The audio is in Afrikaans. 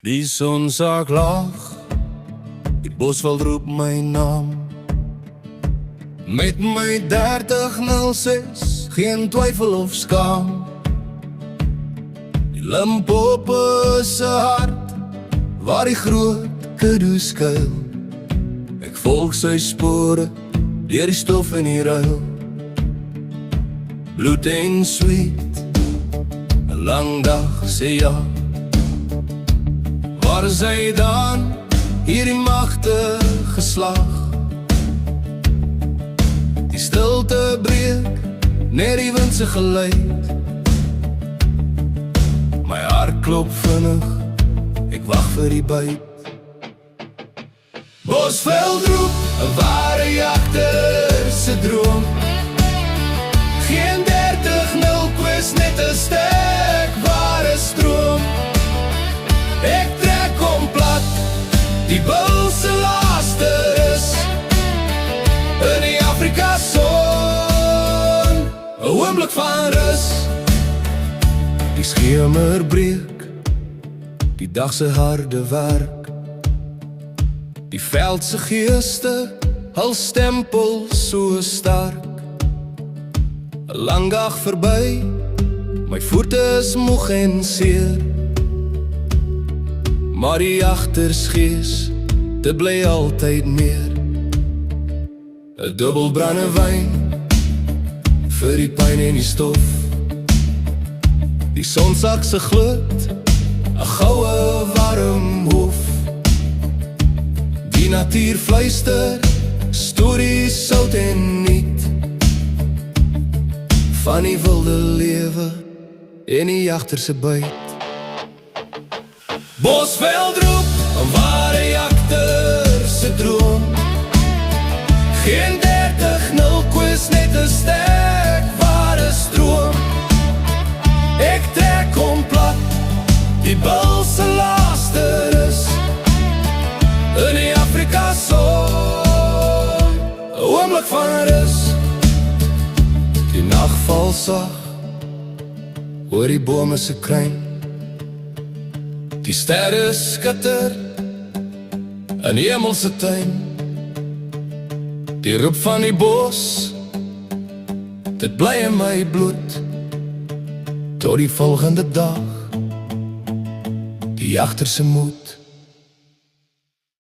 Die son sak laag, die bosveld roep my naam. Met my 3006, geen twyfel of skaam. Die Limpopo se hart, waar die groot kudu skuil. Ek volg sy spore, deur die stof en die ruil. Bloed en sweet, 'n lang dag sê ja. Waar is hy dan, hierdie magtige slag? Die stilte breek, net die wind se geluid. My hart klop vinnig, ek wag vir die byt. Bosveld roep, 'n ware jagter se droom. Geen 30-0 kwes, net 'n sterk ware stroom. Ek trek hom plat, die bul se laaste rus in die Afrika son, 'n oomblik van rus. Die skemer breek, die dag se harde werk. Die veld se geeste, hul stempel so sterk. 'n Lang dag verby, my voete is moeg en seer. Maar die jagtersgees, dit bly altyd meer. 'n Dubbel brandewyn, vir die pyn en die stof. Die sonsak se gloed, 'n goue warm hof. Die natuur fluister, stories sout en niet. Van die wilde lewe, en die jagter se byt. Bosveld roep, 'n ware jagter se droom. Geen 30-0 kwes, net 'n sterk ware stroom. Ek trek hom plat, die bul se laaste rus in die Afrika son, 'n oomblik van rus. Die nag val sag oor die bome se kruin. Die sterre skitter in die hemelse tuin. Die roep van die bos, dit bly in my bloed. Tot die volgende dag, die jagter se moed.